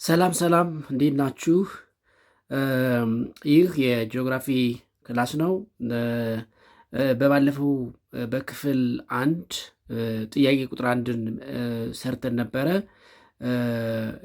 ሰላም ሰላም እንዴት ናችሁ? ይህ የጂኦግራፊ ክላስ ነው። በባለፈው በክፍል 1 ጥያቄ ቁጥር 1ን ሰርተን ነበረ።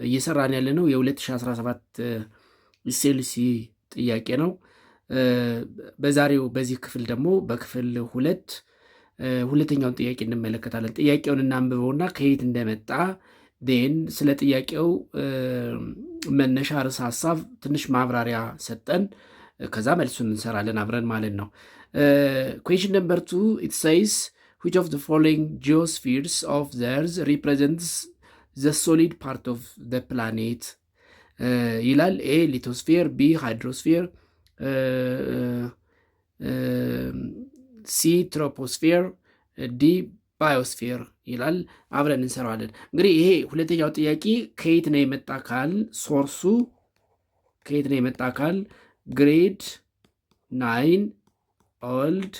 እየሰራን ያለ ነው የ2017 ኤስኤልሲ ጥያቄ ነው። በዛሬው በዚህ ክፍል ደግሞ በክፍል 2 ሁለተኛውን ጥያቄ እንመለከታለን። ጥያቄውን እናንብበውና ከየት እንደመጣ ን ስለ ጥያቄው መነሻ ርዕሰ ሀሳብ ትንሽ ማብራሪያ ሰጠን፣ ከዛ መልሱን እንሰራለን አብረን ማለት ነው። ኩዌሽን ነምበር 2 ኢት ሴይስ which of the following geospheres of the earth represents the solid part of the planet ይላል። ኤ ሊቶስፌር፣ ቢ ሃይድሮስፌር፣ ሲ ትሮፖስፌር፣ ዲ ባዮስፌር ይላል። አብረን እንሰራዋለን። እንግዲህ ይሄ ሁለተኛው ጥያቄ ከየት ነው የመጣ ካል ሶርሱ ከየት ነው የመጣ ካል ግሬድ 9 ኦልድ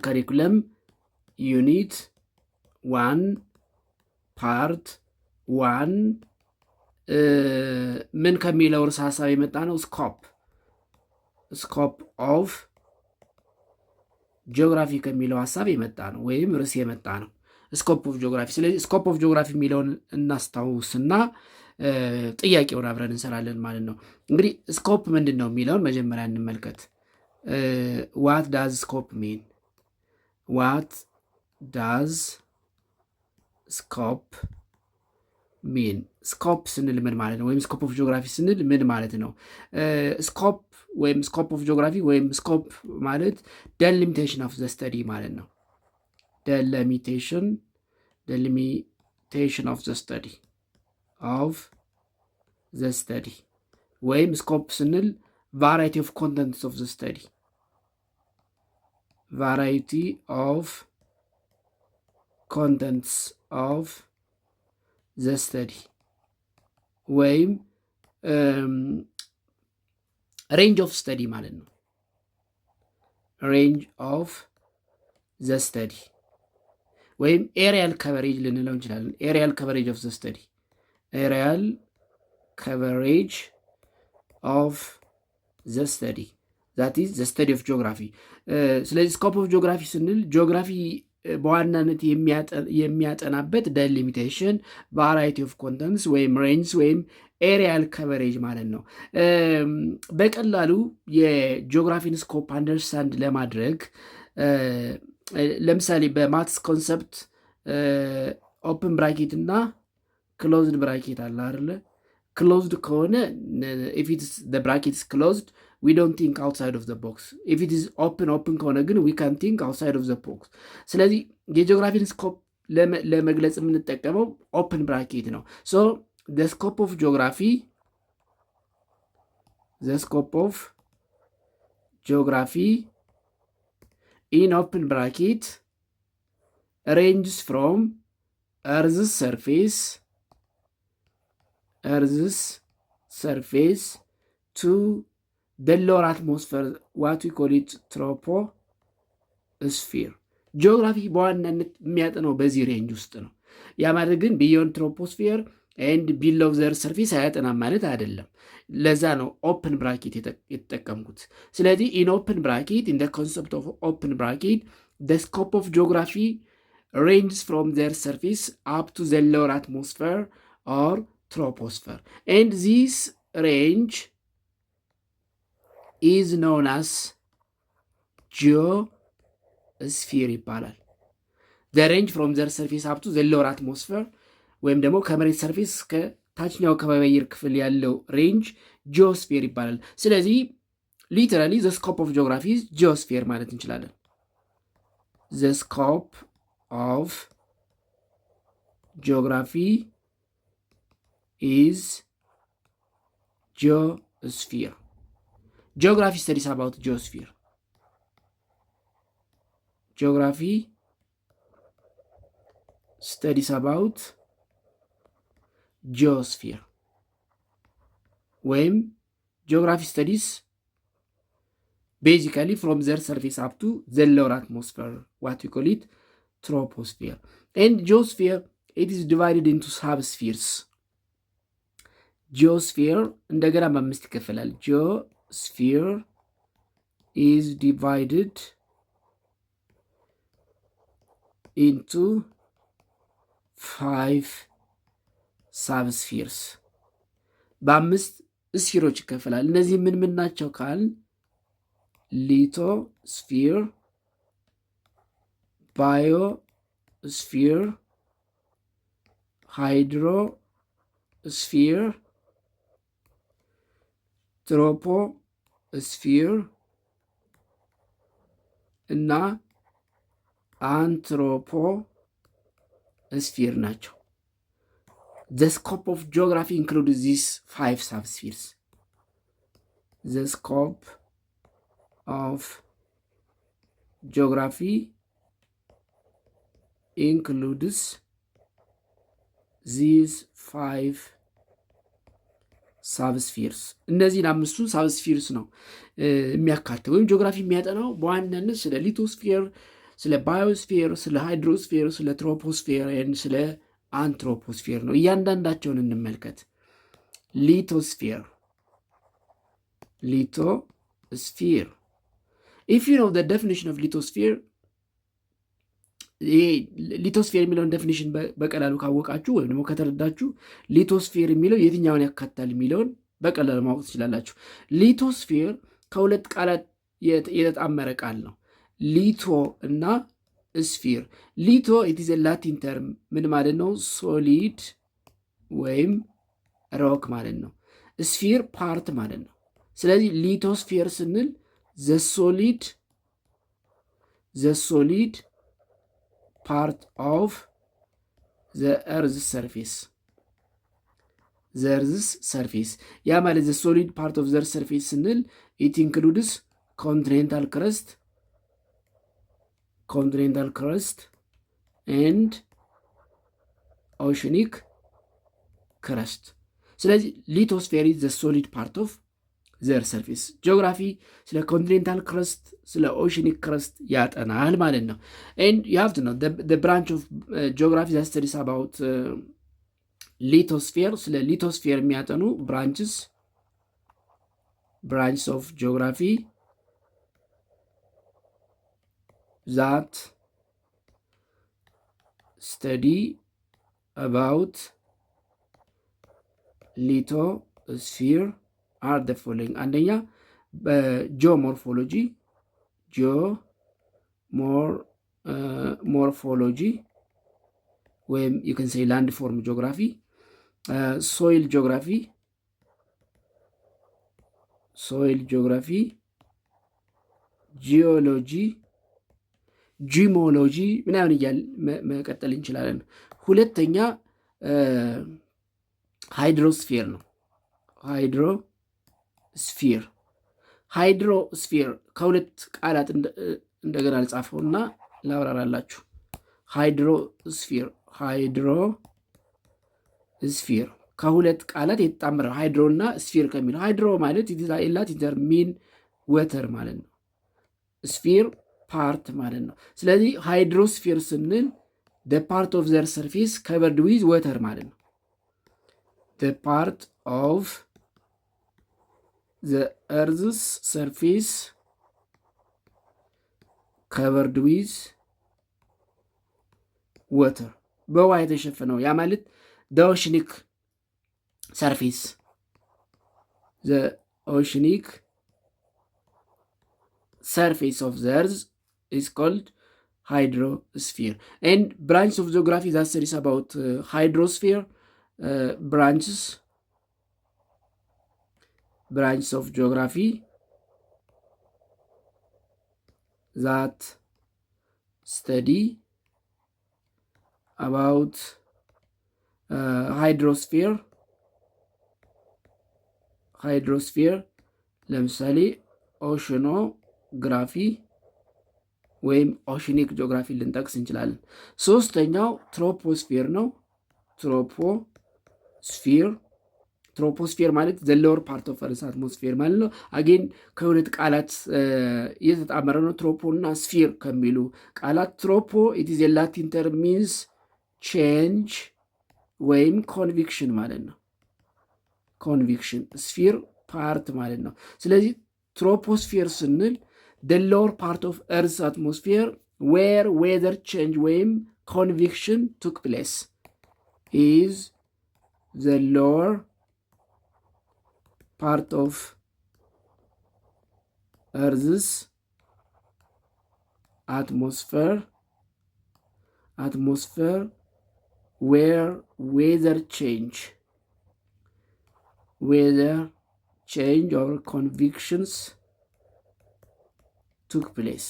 ካሪኩለም ዩኒት 1 ፓርት 1 ምን ከሚለው ርዕሰ ሀሳብ የመጣ ነው? ስኮፕ ኦፍ ጂኦግራፊ ከሚለው ሀሳብ የመጣ ነው ወይም ርዕስ የመጣ ነው፣ ስኮፕ ኦፍ ጂኦግራፊ። ስለዚህ ስኮፕ ኦፍ ጂኦግራፊ የሚለውን እናስታውስና ጥያቄውን አብረን እንሰራለን ማለት ነው። እንግዲህ ስኮፕ ምንድን ነው የሚለውን መጀመሪያ እንመልከት። ዋት ዳዝ ስኮፕ ሚን? ዋት ዳዝ ስኮፕ ሚን? ስኮፕ ስንል ምን ማለት ነው? ወይም ስኮፕ ኦፍ ጂኦግራፊ ስንል ምን ማለት ነው? ስኮፕ ወይም ስኮፕ ኦፍ ጂኦግራፊ ወይም ስኮፕ ማለት ደሊሚቴሽን ኦፍ ዘ ስተዲ ማለት ነው። ደሊሚቴሽን ኦፍ ዘ ስተዲ ወይም ስኮፕ ስንል ቫራይቲ ኦፍ ኮንተንትስ ኦፍ ዘ ስተዲ፣ ቫራይቲ ኦፍ ኮንተንትስ ኦፍ ዘ ስተዲ ወይም ሬንጅ ኦፍ ስተዲ ማለት ነው። ሬንጅ ኦፍ ዘ ስተዲ ወይም ኤሪያል ከቨሬጅ ልንለው እንችላለን። ኤሪያል ከቨሬጅ ኦፍ ዘ ስተዲ፣ ኤሪያል ከቨሬጅ ኦፍ ዘ ስተዲ ዛት ኢዝ ዘ ስተዲ ኦፍ ጂኦግራፊ። ስለዚህ ስኮፕ ኦፍ ጂኦግራፊ ስንል ጂኦግራፊ በዋናነት የሚያጠናበት ደሊሚቴሽን፣ ቫራይቲ ኦፍ ኮንተንትስ ወይም ሬንጅ ወይም ኤሪያል ከቨሬጅ ማለት ነው። በቀላሉ የጂኦግራፊን ስኮፕ አንደርስታንድ ለማድረግ ለምሳሌ በማትስ ኮንሰፕት ኦፕን ብራኬት እና ክሎዝድ ብራኬት አለ አይደለ? ክሎዝድ ከሆነ ኢፍ ኢት ዘ ብራኬት ኢዝ ክሎዝድ ዊ ዶንት ቲንክ አውትሳይድ ኦፍ ዘ ቦክስ። ኢፍ ኢት ኢዝ ኦፕን ከሆነ ግን ዊ ካን ቲንክ አውትሳይድ ኦፍ ዘ ቦክስ። ስለዚህ የጂኦግራፊን ስኮፕ ለመግለጽ የምንጠቀመው ኦፕን ብራኬት ነው። ሶ the scope of geography in open bracket ranges from Earth's surface to the lower atmosphere, what we call it troposphere. ጂኦግራፊ በዋናነት የሚያጠነው በዚህ ሬንጅ ውስጥ ነው። ያ ማለት ግን ቢዮንድ ትሮፖስፌር ኤንድ ቢሎው ዘር ሰርፌስ አያጠናም ማለት አይደለም። ለዛ ነው ኦፕን ብራኬት የተጠቀምኩት። ስለዚህ ኢን ኦፕን ብራኬት ኢን ኮንሰፕት ኦፍ ኦፕን ብራኬት ዘ ስኮፕ ኦፍ ጂኦግራፊ ሬንጅስ ፍሮም ዘር ሰርፌስ አፕ ቱ ዘ ሎወር አትሞስፌር ኦር ትሮፖስፌር ኤንድ ዚስ ሬንጅ ኢዝ ኖን አስ ጂኦስፊር ይባላል። ዘ ሬንጅ ፍሮም ዘር ሰርፌስ አፕ ቱ ዘ ሎወር አትሞስፌር ወይም ደግሞ ከመሬት ሰርፌስ እስከ ታችኛው ከባቢ አየር ክፍል ያለው ሬንጅ ጂኦስፌር ይባላል። ስለዚህ ሊተራሊ ዘ ስኮፕ ኦፍ ጂኦግራፊ ጂኦስፌር ማለት እንችላለን። ዘ ስኮፕ ኦፍ ጂኦግራፊ ኢዝ ጂኦስፌር። ጂኦግራፊ ስተዲስ አባውት ጂኦስፌር። ጂኦግራፊ ስተዲስ አባውት ጂኦስፌር ወይም ጂኦግራፊ ስተዲስ ቤዚካሊ ፍሮም ዘር ሰርፌስ አፕ ቱ ዘ ሎወር አትሞስፌር ዋት ዊ ኮል ኢት ትሮፖስፌር ኤንድ ጂኦስፌር ኢት ኢዝ ዲቫይድድ ኢንቱ ሳብስፊርስ። ጂኦስፌር እንደገና በአምስት ይከፈላል። ጂኦስፌር ኢዝ ዲቫይድድ ኢንቱ 5 ሳብስፊርስ። በአምስት ስፊሮች ይከፈላል። እነዚህ ምን ምን ናቸው ካል ሊቶስፊር፣ ባዮስፊር፣ ሃይድሮስፊር፣ ትሮፖስፊር እና አንትሮፖስፊር ናቸው። The scope of geography includes these 5 subspheres. The scope of geography includes these 5 subspheres. እነዚህን አምስቱ ሳብስፊርስ ነው የሚያካትተው ወይም ጂኦግራፊ የሚያጠናው በዋናነት ስለ ሊቶስፌር፣ ስለ ባዮስፌር፣ ስለ ሃይድሮስፌር፣ ስለ ትሮፖስፌር፣ ስለ አንትሮፖስፌር ነው። እያንዳንዳቸውን እንመልከት። ሊቶስፌር ኢፍ ዩ ኖው ዘ ዴፊኒሽን ኦፍ ሊቶስፌር፣ ሊቶስፌር የሚለውን ዴፊኒሽን በቀላሉ ካወቃችሁ ወይም ደግሞ ከተረዳችሁ ሊቶስፌር የሚለው የትኛውን ያካትታል የሚለውን በቀላሉ ማወቅ ትችላላችሁ። ሊቶስፌር ከሁለት ቃላት የተጣመረ ቃል ነው። ሊቶ እና ስፊር። ሊቶ ኢትዝ ላቲን ተርም ምን ማለት ነው? ሶሊድ ወይም ሮክ ማለት ነው። ስፊር ፓርት ማለት ነው። ስለዚህ ሊቶስፌር ስንል ዘ ሶሊድ ፓርት ኦፍ ዘ ኤርዝ ሰርፌስ ያ ማለት ዘ ሶሊድ ፓርት ኦፍ ዘ ኤርዝ ሰርፌስ ስንል ኢት ኢንክሉድስ ኮንቲኔንታል crust and oceanic crust። ስለዚህ ሊቶስፌር ኢዝ ዘ ሶሊድ ፓርት ኦፍ ዘር ሰርፌስ። ጂኦግራፊ ስለ ኮንቲኔንታል ክረስት ስለ ኦሽኒክ ክረስት ያጠናል ማለት ነው። ኤንድ ዩ ሃቭ ቱ ኖ ዘ ብራንች ኦፍ ጂኦግራፊ ዛት ስተዲስ አባውት ሊቶስፌር። ስለ ሊቶስፌር የሚያጠኑ ብራንችስ ኦፍ ጂኦግራፊ that study about lithosphere are the following። አንደኛ ጂኦሞርፎሎጂ ወይም you can say land form geography፣ soil geography፣ ጂሞሎጂ ምናምን እያል መቀጠል እንችላለን። ሁለተኛ ሃይድሮስፌር ነው። ሃይድሮስፌር ከሁለት ቃላት እንደገና ልጻፈውና ላብራራላችሁ። ሃይድሮስፌር ከሁለት ቃላት የተጣመረ ሃይድሮ እና ስፌር ከሚለው ሃይድሮ ማለት ላቲን ሚን ወተር ማለት ነው። ስፌር ፓርት ማለት ነው። ስለዚህ ሃይድሮስፌር ስንል the part of their surface covered with water ማለት ነው። the part of the earth's surface covered with water በውሃ የተሸፈነው ያ ማለት the oceanic surface of the earth is called hydrosphere. And branch of geography that studies about hydrosphere, branches of geography that study about hydrosphere ለምሳሌ ኦሽኖግራፊ ወይም ኦሽኒክ ጂኦግራፊ ልንጠቅስ እንችላለን። ሶስተኛው ትሮፖስፌር ነው። ትሮፖስፌር ማለት ዘ ሎወር ፓርት ኦፍ እርዝ አትሞስፌር ማለት ነው። አጌን ከሁለት ቃላት የተጣመረ ነው። ትሮፖ እና ስፌር ከሚሉ ቃላት ትሮፖ ኢት ኢዝ ላቲን ተርም ሚንስ ቼንጅ ወይም ኮንቪክሽን ማለት ነው። ኮንቪክሽን ስፊር ፓርት ማለት ነው። ስለዚህ ትሮፖስፌር ስንል the lower part of Earth's atmosphere where weather change ወይም convection took place is the lower part of Earth's atmosphere where weather change or convections took place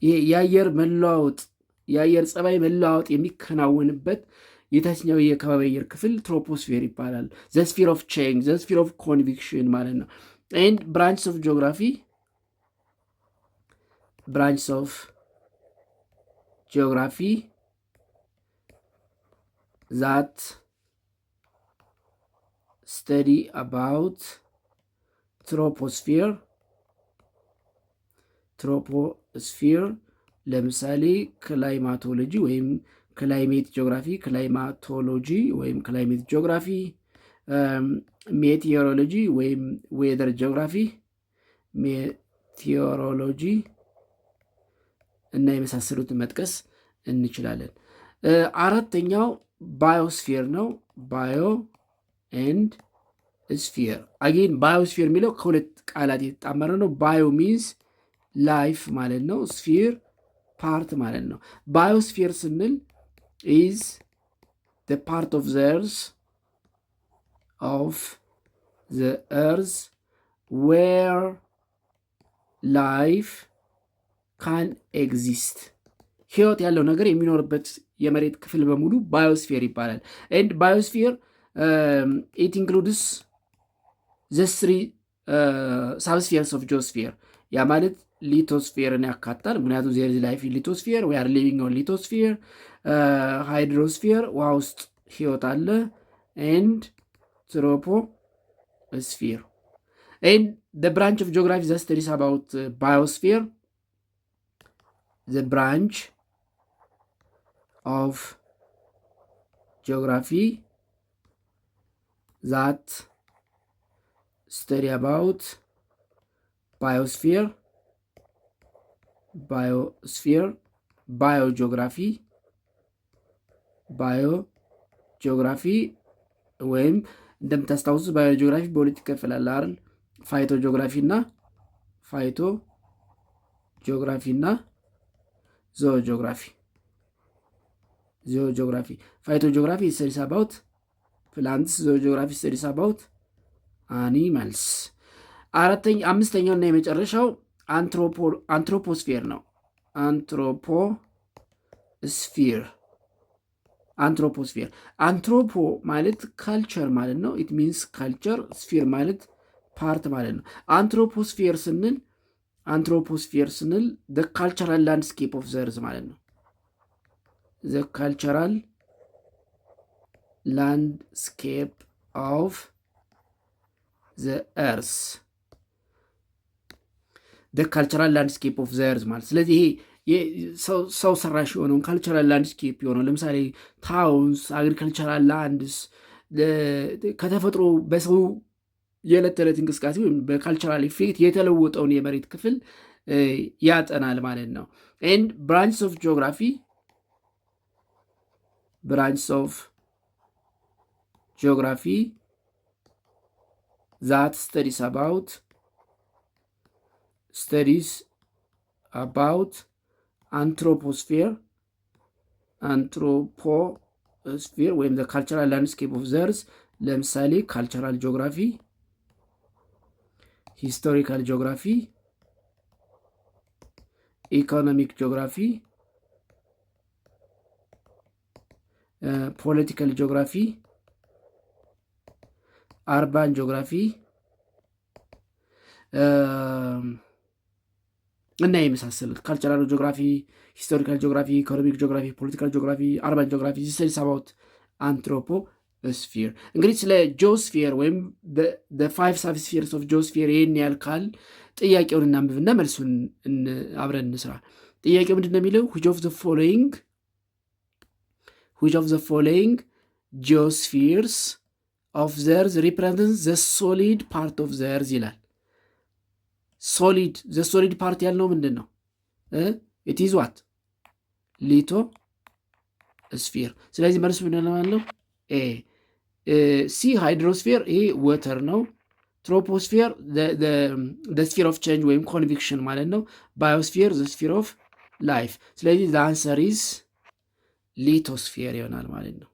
ይህ የአየር ጸባይ መለዋወጥ የሚከናወንበት የታችኛው የከባቢ አየር ክፍል ትሮፖስፌር ይባላል። ዘ ስፊር ኦፍ ቼንጅ ዘ ስፊር ኦፍ ኮንቪክሽን ማለት ነው። ኤንድ ብራንችስ ኦፍ ጂኦግራፊ ዛት ስተዲ አባውት ትሮፖስፌር ለምሳሌ ክላይማቶሎጂ ወይም ክላይሜት ጂኦግራፊ፣ ክላይማቶሎጂ ወይም ክላይሜት ጂኦግራፊ፣ ሜቴዎሮሎጂ ወይም ዌዘር ጂኦግራፊ፣ ሜቴዎሮሎጂ እና የመሳሰሉትን መጥቀስ እንችላለን። አራተኛው ባዮስፌር ነው። ባዮ ኤንድ ስፌር አጌን ባዮስፌር የሚለው ከሁለት ቃላት የተጣመረ ነው። ባዮ ሚንስ ላይፍ ማለት ነው። ስፌር ፓርት ማለት ነው። ባዮስፌር ስንል is the part of the earth where life can exist ህይወት ያለው ነገር የሚኖርበት የመሬት ክፍል በሙሉ ባዮስፌር ይባላል። and biosphere it includes the three subspheres of geosphere ያ ማለት ሊቶስፌርን ያካታል። ምክንያቱም ዜር ኢዝ ላይፍ ኢን ሊቶስፌር ዊ አር ሊቪንግ ኦን ሊቶስፌር። ሃይድሮስፌር ውሃ ውስጥ ህይወት አለ። ኤንድ ትሮፖስፌር ኤንድ the branch of geography that studies about biosphere, the branch of geography that study about ባዮጂኦግራፊ ወይም እንደምታስታውሱ ባዮጂኦግራፊ በሁለት ይከፈላል አይደል? ፋይቶጂኦግራፊ እና ዞኦጂኦግራፊ። ፋይቶጂኦግራፊ studies about plants, zoology studies about animals። አምስተኛው እና የመጨረሻው አንትሮፖስፌር ነው። አንትሮፖስፌር አንትሮፖ ማለት ካልቸር ማለት ነው። ኢት ሚንስ ካልቸር። ስፌር ማለት ፓርት ማለት ነው። አንትሮፖስፌር ስንል the cultural landscape of the earth ማለት ነው። the cultural landscape of the earth ማለት ስለዚህ ይሄ ሰው ሰራሽ የሆነውን ካልቸራል ላንድስኬፕ የሆነው ለምሳሌ ታውንስ፣ አግሪካልቸራል ላንድስ ከተፈጥሮ በሰው የዕለት ተዕለት እንቅስቃሴ ወይም በካልቸራል ኢፌክት የተለወጠውን የመሬት ክፍል ያጠናል ማለት ነው። ኤንድ ብራንችስ ኦፍ ጂኦግራፊ ዛት studies about አንትሮፖስፌር ወይም the cultural landscape of the earth። ለምሳሌ ካልቸራል ጂኦግራፊ፣ ሂስቶሪካል ጂኦግራፊ፣ ኢኮኖሚክ ጂኦግራፊ፣ ፖለቲካል ጂኦግራፊ፣ አርባን ጂኦግራፊ እና የመሳሰሉት ካልቸራል ጂኦግራፊ፣ ሂስቶሪካል ጂኦግራፊ፣ ኢኮኖሚክ ጂኦግራፊ፣ ፖለቲካል ጂኦግራፊ፣ አርባን ጂኦግራፊ studies about አንትሮፖስፌር። እንግዲህ ስለ ጂኦስፌር ወይም the 5 subspheres of geosphere ይህን ያህል ካል ጥያቄውን እናንብብና መልሱን አብረን እንስራ። ጥያቄው ምንድን ነው የሚለው? which of the following which of the following geospheres of the earth represents the solid part of the earth ይላል። ሶሊድ ዘ ሶሊድ ፓርት ያልነው ምንድን ነው? it is what ሊቶስፌር። ስለዚህ መልሱ ምንድን ነው? ኤ። ሲ ሃይድሮስፌር፣ ይሄ ወተር ነው። ትሮፖስፌር ስፌር ኦፍ ቼንጅ ወይም ኮንቪክሽን ማለት ነው። ባዮስፌር ስፌር ኦፍ ላይፍ። ስለዚህ ዘ አንሰር ኢዝ ሊቶስፌር ይሆናል ማለት ነው።